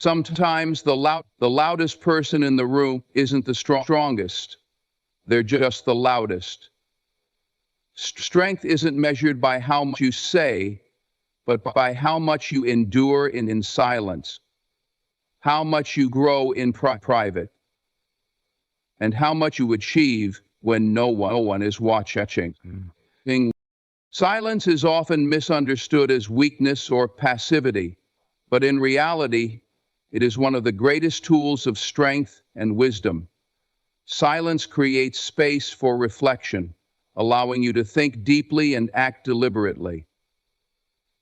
Sometimes the loudest person in the room isn't the strongest. They're just the loudest. Strength isn't measured by how much you say, but by how much you endure in silence, how much you grow in private, and how much you achieve when no one is watching. Silence is often misunderstood as weakness or passivity, but in reality, it is one of the greatest tools of strength and wisdom. Silence creates space for reflection, allowing you to think deeply and act deliberately.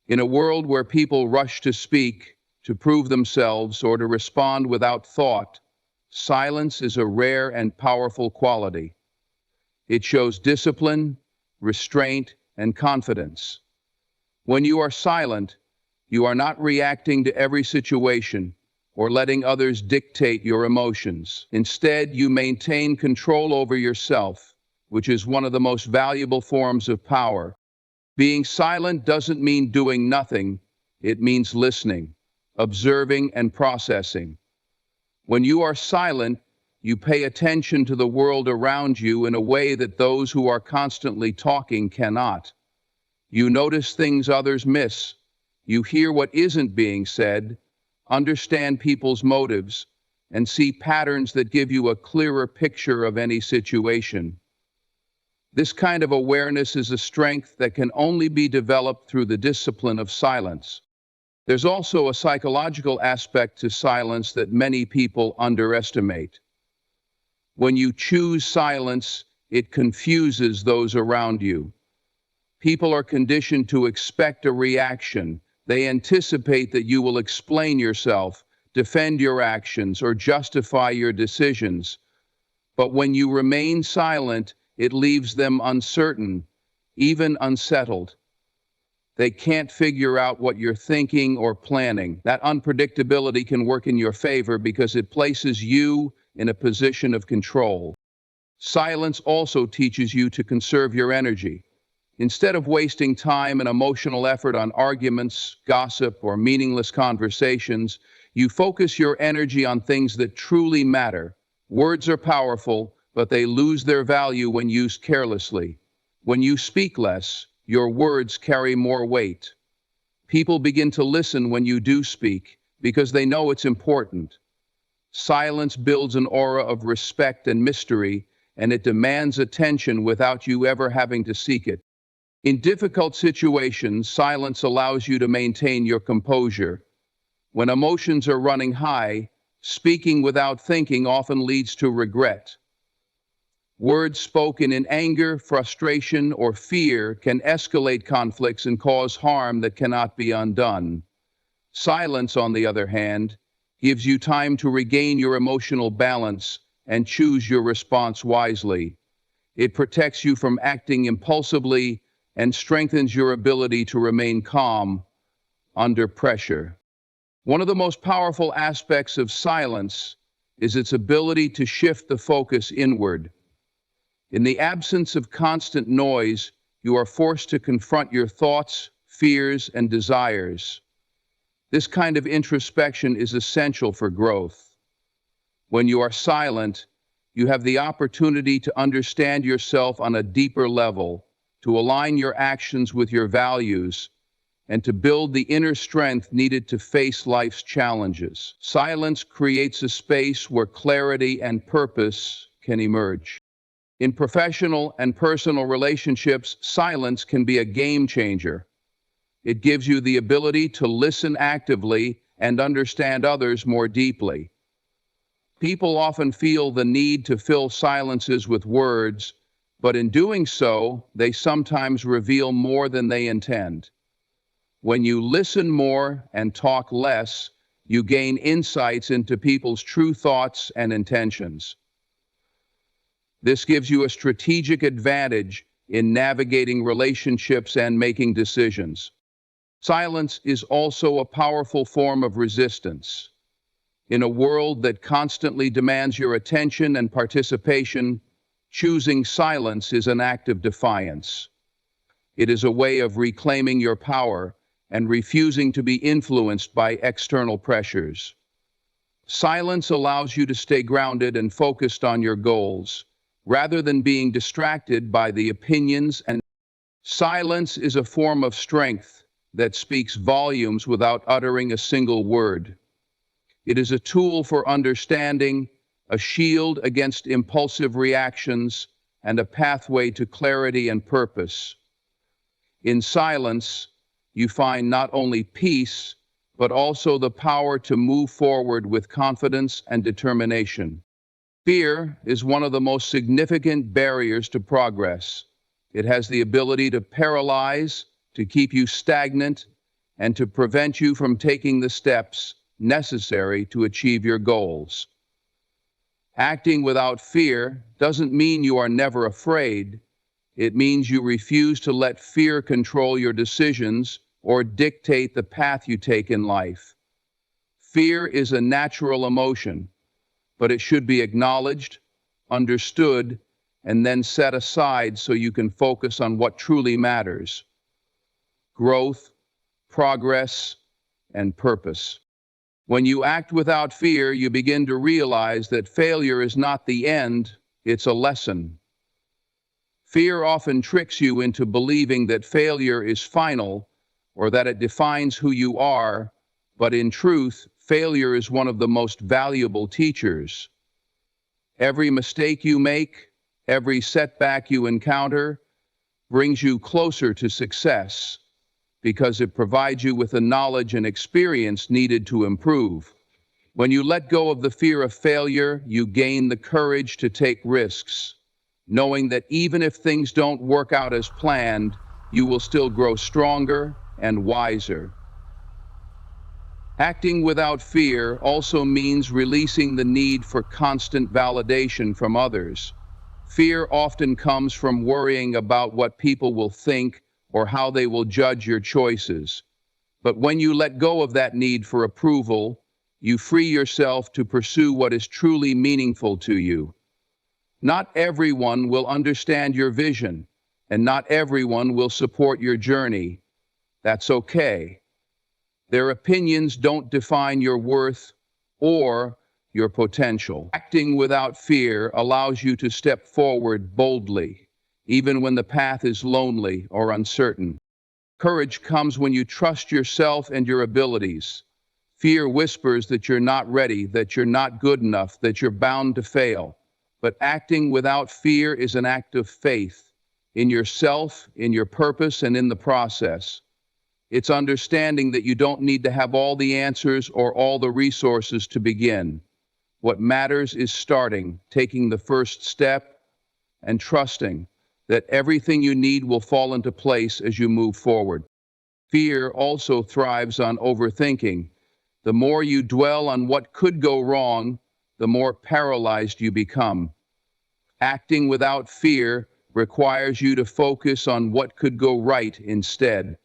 In a world where people rush to speak, to prove themselves, or to respond without thought, silence is a rare and powerful quality. It shows discipline, restraint, and confidence. When you are silent, you are not reacting to every situation or letting others dictate your emotions. Instead, you maintain control over yourself, which is one of the most valuable forms of power. Being silent doesn't mean doing nothing, it means listening, observing, and processing. When you are silent, you pay attention to the world around you in a way that those who are constantly talking cannot. You notice things others miss. You hear what isn't being said, understand people's motives, and see patterns that give you a clearer picture of any situation. This kind of awareness is a strength that can only be developed through the discipline of silence. There's also a psychological aspect to silence that many people underestimate. When you choose silence, it confuses those around you. People are conditioned to expect a reaction. They anticipate that you will explain yourself, defend your actions, or justify your decisions. But when you remain silent, it leaves them uncertain, even unsettled. They can't figure out what you're thinking or planning. That unpredictability can work in your favor because it places you in a position of control. Silence also teaches you to conserve your energy. Instead of wasting time and emotional effort on arguments, gossip, or meaningless conversations, you focus your energy on things that truly matter. Words are powerful, but they lose their value when used carelessly. When you speak less, your words carry more weight. People begin to listen when you do speak because they know it's important. Silence builds an aura of respect and mystery, and it demands attention without you ever having to seek it. In difficult situations, silence allows you to maintain your composure. When emotions are running high, speaking without thinking often leads to regret. Words spoken in anger, frustration, or fear can escalate conflicts and cause harm that cannot be undone. Silence, on the other hand, gives you time to regain your emotional balance and choose your response wisely. It protects you from acting impulsively and strengthens your ability to remain calm under pressure. One of the most powerful aspects of silence is its ability to shift the focus inward. In the absence of constant noise, you are forced to confront your thoughts, fears, and desires. This kind of introspection is essential for growth. When you are silent, you have the opportunity to understand yourself on a deeper level, to align your actions with your values, and to build the inner strength needed to face life's challenges. Silence creates a space where clarity and purpose can emerge. In professional and personal relationships, silence can be a game changer. It gives you the ability to listen actively and understand others more deeply. People often feel the need to fill silences with words, but in doing so, they sometimes reveal more than they intend. When you listen more and talk less, you gain insights into people's true thoughts and intentions. This gives you a strategic advantage in navigating relationships and making decisions. Silence is also a powerful form of resistance. In a world that constantly demands your attention and participation, choosing silence is an act of defiance. It is a way of reclaiming your power and refusing to be influenced by external pressures. Silence allows you to stay grounded and focused on your goals, rather than being distracted by the opinions and silence is a form of strength that speaks volumes without uttering a single word. It is a tool for understanding, a shield against impulsive reactions, and a pathway to clarity and purpose. In silence, you find not only peace, but also the power to move forward with confidence and determination. Fear is one of the most significant barriers to progress. It has the ability to paralyze, to keep you stagnant, and to prevent you from taking the steps necessary to achieve your goals. Acting without fear doesn't mean you are never afraid. It means you refuse to let fear control your decisions or dictate the path you take in life. Fear is a natural emotion, but it should be acknowledged, understood, and then set aside so you can focus on what truly matters: growth, progress, and purpose. When you act without fear, you begin to realize that failure is not the end, it's a lesson. Fear often tricks you into believing that failure is final or that it defines who you are, but in truth, failure is one of the most valuable teachers. Every mistake you make, every setback you encounter, brings you closer to success because it provides you with the knowledge and experience needed to improve. When you let go of the fear of failure, you gain the courage to take risks, knowing that even if things don't work out as planned, you will still grow stronger and wiser. Acting without fear also means releasing the need for constant validation from others. Fear often comes from worrying about what people will think or how they will judge your choices. But when you let go of that need for approval, you free yourself to pursue what is truly meaningful to you. Not everyone will understand your vision, and not everyone will support your journey. That's okay. Their opinions don't define your worth or your potential. Acting without fear allows you to step forward boldly, even when the path is lonely or uncertain. Courage comes when you trust yourself and your abilities. Fear whispers that you're not ready, that you're not good enough, that you're bound to fail. But acting without fear is an act of faith in yourself, in your purpose, and in the process. It's understanding that you don't need to have all the answers or all the resources to begin. What matters is starting, taking the first step, and trusting that everything you need will fall into place as you move forward. Fear also thrives on overthinking. The more you dwell on what could go wrong, the more paralyzed you become. Acting without fear requires you to focus on what could go right instead.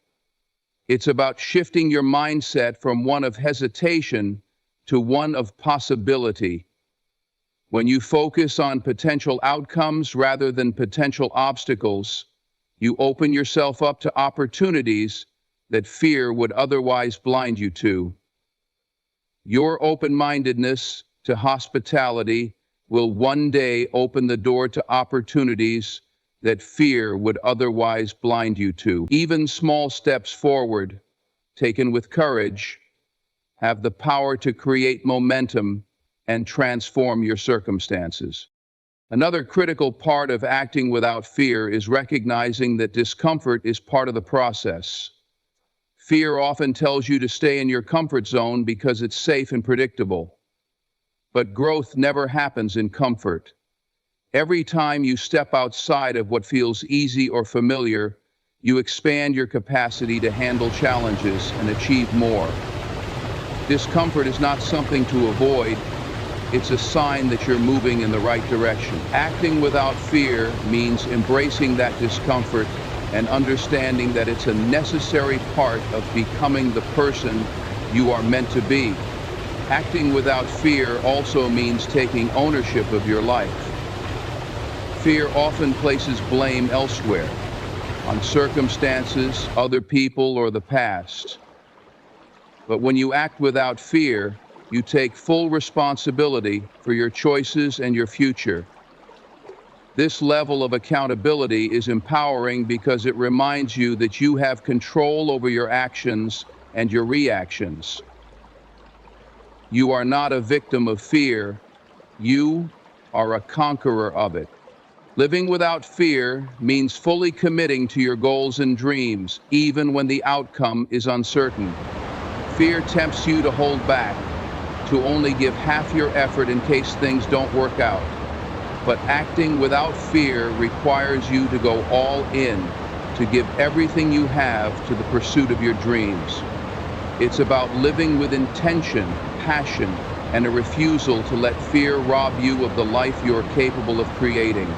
It's about shifting your mindset from one of hesitation to one of possibility. When you focus on potential outcomes rather than potential obstacles, you open yourself up to opportunities that fear would otherwise blind you to. Your open-mindedness to hospitality will one day open the door to opportunities that fear would otherwise blind you to. Even small steps forward, taken with courage, have the power to create momentum and transform your circumstances. Another critical part of acting without fear is recognizing that discomfort is part of the process. Fear often tells you to stay in your comfort zone because it's safe and predictable. But growth never happens in comfort. Every time you step outside of what feels easy or familiar, you expand your capacity to handle challenges and achieve more. Discomfort is not something to avoid, it's a sign that you're moving in the right direction. Acting without fear means embracing that discomfort and understanding that it's a necessary part of becoming the person you are meant to be. Acting without fear also means taking ownership of your life. Fear often places blame elsewhere, on circumstances, other people, or the past. But when you act without fear, you take full responsibility for your choices and your future. This level of accountability is empowering because it reminds you that you have control over your actions and your reactions. You are not a victim of fear, you are a conqueror of it. Living without fear means fully committing to your goals and dreams, even when the outcome is uncertain. Fear tempts you to hold back, to only give half your effort in case things don't work out. But acting without fear requires you to go all in, to give everything you have to the pursuit of your dreams. It's about living with intention, passion, and a refusal to let fear rob you of the life you're capable of creating.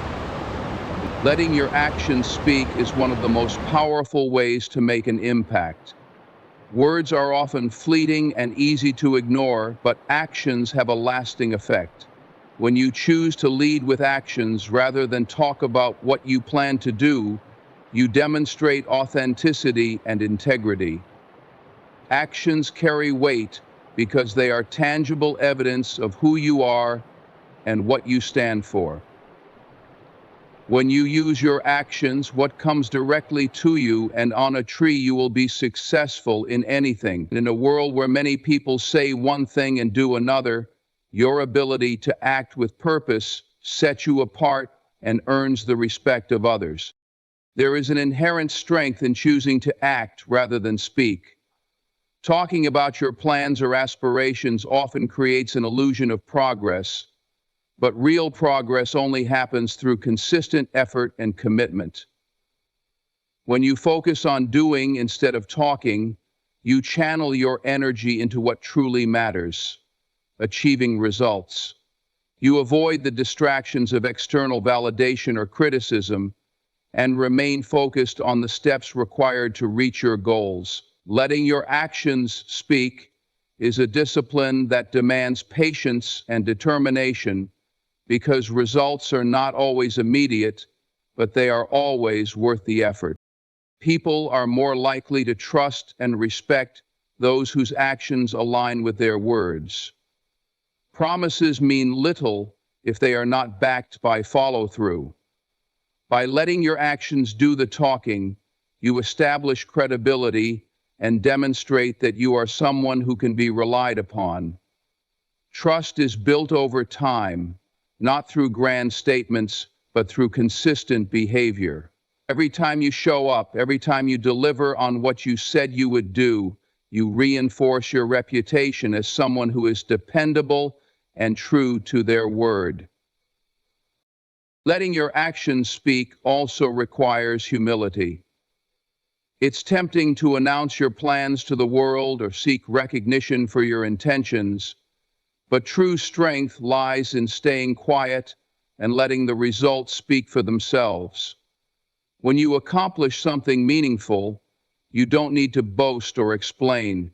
Letting your actions speak is one of the most powerful ways to make an impact. Words are often fleeting and easy to ignore, but actions have a lasting effect. When you choose to lead with actions rather than talk about what you plan to do, you demonstrate authenticity and integrity. Actions carry weight because they are tangible evidence of who you are and what you stand for. When you use your actions, what comes directly to you, and on a tree you will be successful in anything. In a world where many people say one thing and do another, your ability to act with purpose sets you apart and earns the respect of others. There is an inherent strength in choosing to act rather than speak. Talking about your plans or aspirations often creates an illusion of progress, but real progress only happens through consistent effort and commitment. When you focus on doing instead of talking, you channel your energy into what truly matters, achieving results. You avoid the distractions of external validation or criticism and remain focused on the steps required to reach your goals. Letting your actions speak is a discipline that demands patience and determination, because results are not always immediate, but they are always worth the effort. People are more likely to trust and respect those whose actions align with their words. Promises mean little if they are not backed by follow-through. By letting your actions do the talking, you establish credibility and demonstrate that you are someone who can be relied upon. Trust is built over time, not through grand statements, but through consistent behavior. Every time you show up, every time you deliver on what you said you would do, you reinforce your reputation as someone who is dependable and true to their word. Letting your actions speak also requires humility. It's tempting to announce your plans to the world or seek recognition for your intentions, but true strength lies in staying quiet and letting the results speak for themselves. When you accomplish something meaningful, you don't need to boast or explain.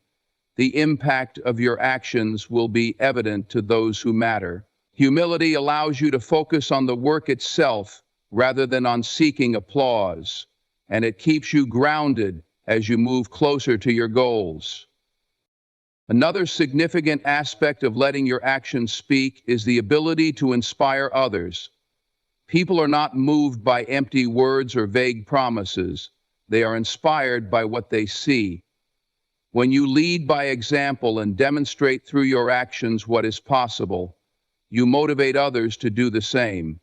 The impact of your actions will be evident to those who matter. Humility allows you to focus on the work itself rather than on seeking applause, and it keeps you grounded as you move closer to your goals. Another significant aspect of letting your actions speak is the ability to inspire others. People are not moved by empty words or vague promises. They are inspired by what they see. When you lead by example and demonstrate through your actions what is possible, you motivate others to do the same.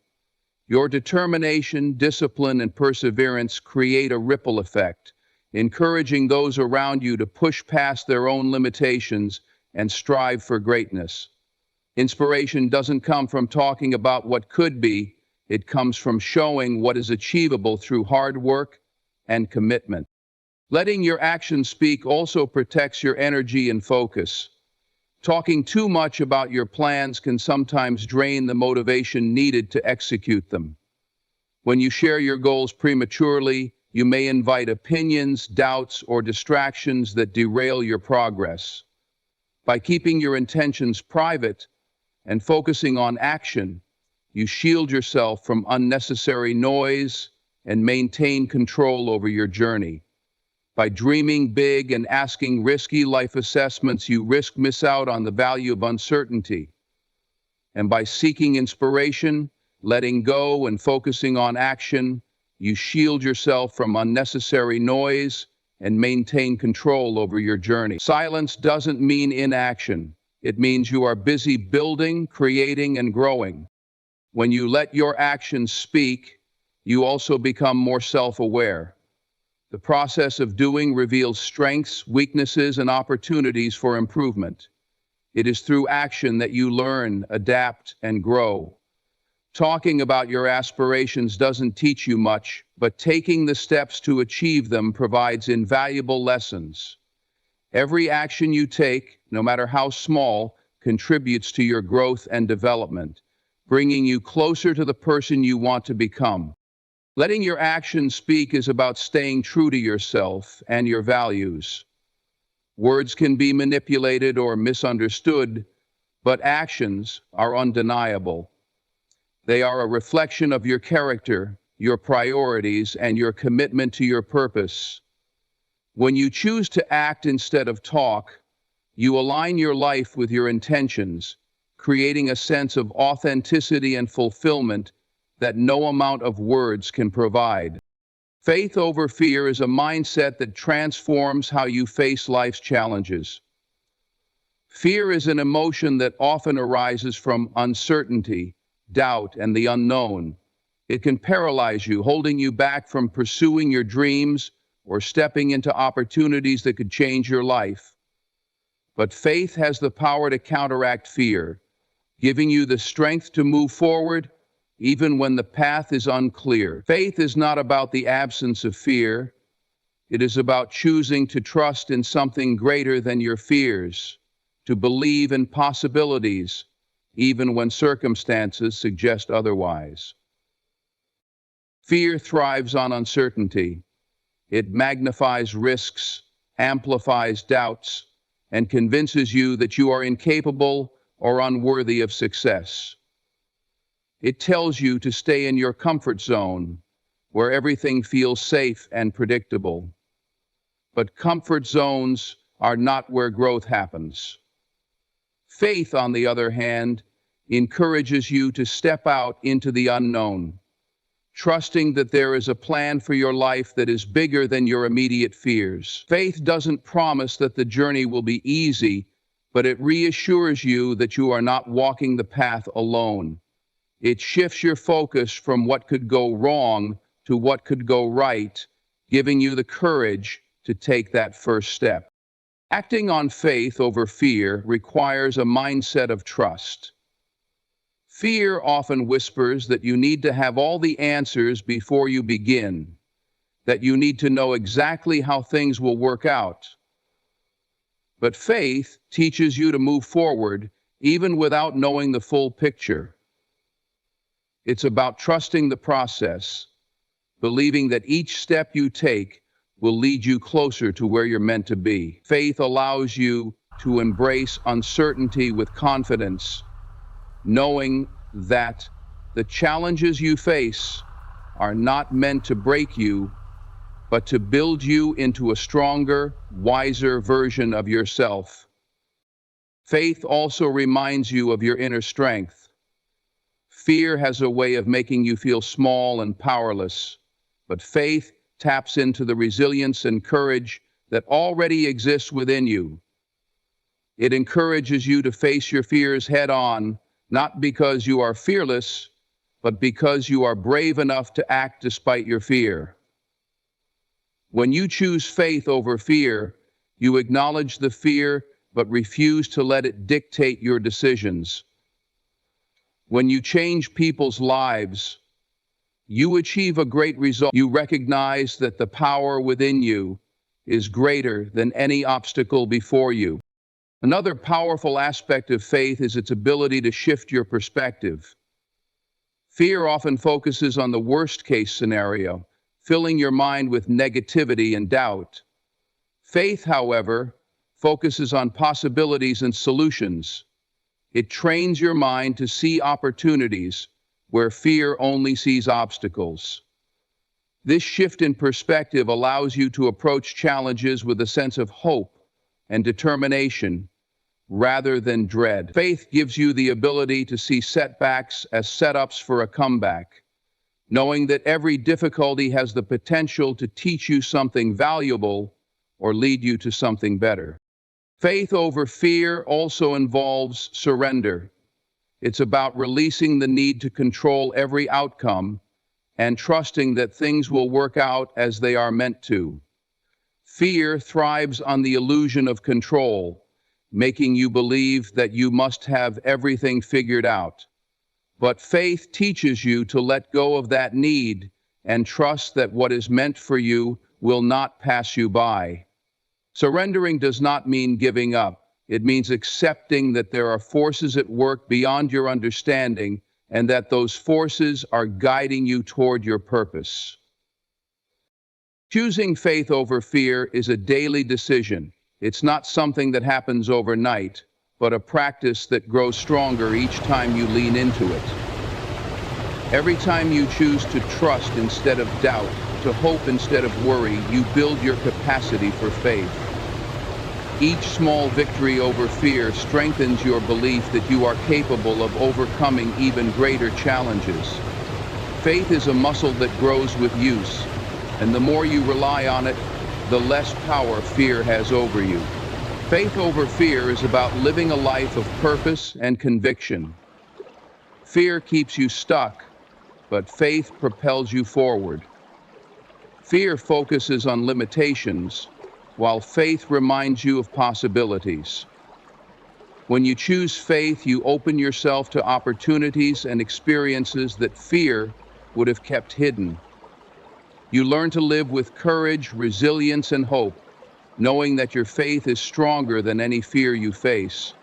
Your determination, discipline, and perseverance create a ripple effect, encouraging those around you to push past their own limitations and strive for greatness. Inspiration doesn't come from talking about what could be, it comes from showing what is achievable through hard work and commitment. Letting your actions speak also protects your energy and focus. Talking too much about your plans can sometimes drain the motivation needed to execute them. When you share your goals prematurely, you may invite opinions, doubts, or distractions that derail your progress. By keeping your intentions private and focusing on action, you shield yourself from unnecessary noise and maintain control over your journey. By dreaming big and asking risky life assessments, you miss out on the value of uncertainty. And by seeking inspiration, letting go, and focusing on action, you shield yourself from unnecessary noise and maintain control over your journey. Silence doesn't mean inaction. It means you are busy building, creating, and growing. When you let your actions speak, you also become more self-aware. The process of doing reveals strengths, weaknesses, and opportunities for improvement. It is through action that you learn, adapt, and grow. Talking about your aspirations doesn't teach you much, but taking the steps to achieve them provides invaluable lessons. Every action you take, no matter how small, contributes to your growth and development, bringing you closer to the person you want to become. Letting your actions speak is about staying true to yourself and your values. Words can be manipulated or misunderstood, but actions are undeniable. They are a reflection of your character, your priorities, and your commitment to your purpose. When you choose to act instead of talk, you align your life with your intentions, creating a sense of authenticity and fulfillment that no amount of words can provide. Faith over fear is a mindset that transforms how you face life's challenges. Fear is an emotion that often arises from uncertainty, doubt, and the unknown. It can paralyze you, holding you back from pursuing your dreams or stepping into opportunities that could change your life. But faith has the power to counteract fear, giving you the strength to move forward even when the path is unclear. Faith is not about the absence of fear. It is about choosing to trust in something greater than your fears, to believe in possibilities, even when circumstances suggest otherwise. Fear thrives on uncertainty. It magnifies risks, amplifies doubts, and convinces you that you are incapable or unworthy of success. It tells you to stay in your comfort zone, where everything feels safe and predictable. But comfort zones are not where growth happens. Faith, on the other hand, encourages you to step out into the unknown, trusting that there is a plan for your life that is bigger than your immediate fears. Faith doesn't promise that the journey will be easy, but it reassures you that you are not walking the path alone. It shifts your focus from what could go wrong to what could go right, giving you the courage to take that first step. Acting on faith over fear requires a mindset of trust. Fear often whispers that you need to have all the answers before you begin, that you need to know exactly how things will work out. But faith teaches you to move forward even without knowing the full picture. It's about trusting the process, believing that each step you take will lead you closer to where you're meant to be. Faith allows you to embrace uncertainty with confidence, knowing that the challenges you face are not meant to break you, but to build you into a stronger, wiser version of yourself. Faith also reminds you of your inner strength. Fear has a way of making you feel small and powerless, but faith taps into the resilience and courage that already exists within you. It encourages you to face your fears head on, not because you are fearless, but because you are brave enough to act despite your fear. When you choose faith over fear, you acknowledge the fear but refuse to let it dictate your decisions. When you change people's lives, you achieve a great result. You recognize that the power within you is greater than any obstacle before you. Another powerful aspect of faith is its ability to shift your perspective. Fear often focuses on the worst-case scenario, filling your mind with negativity and doubt. Faith, however, focuses on possibilities and solutions. It trains your mind to see opportunities where fear only sees obstacles. This shift in perspective allows you to approach challenges with a sense of hope and determination rather than dread. Faith gives you the ability to see setbacks as setups for a comeback, knowing that every difficulty has the potential to teach you something valuable or lead you to something better. Faith over fear also involves surrender. It's about releasing the need to control every outcome and trusting that things will work out as they are meant to. Fear thrives on the illusion of control, making you believe that you must have everything figured out. But faith teaches you to let go of that need and trust that what is meant for you will not pass you by. Surrendering does not mean giving up. It means accepting that there are forces at work beyond your understanding and that those forces are guiding you toward your purpose. Choosing faith over fear is a daily decision. It's not something that happens overnight, but a practice that grows stronger each time you lean into it. Every time you choose to trust instead of doubt, to hope instead of worry, you build your capacity for faith. Each small victory over fear strengthens your belief that you are capable of overcoming even greater challenges. Faith is a muscle that grows with use, and the more you rely on it, the less power fear has over you. Faith over fear is about living a life of purpose and conviction. Fear keeps you stuck, but faith propels you forward. Fear focuses on limitations, while faith reminds you of possibilities. When you choose faith, you open yourself to opportunities and experiences that fear would have kept hidden. You learn to live with courage, resilience, and hope, knowing that your faith is stronger than any fear you face.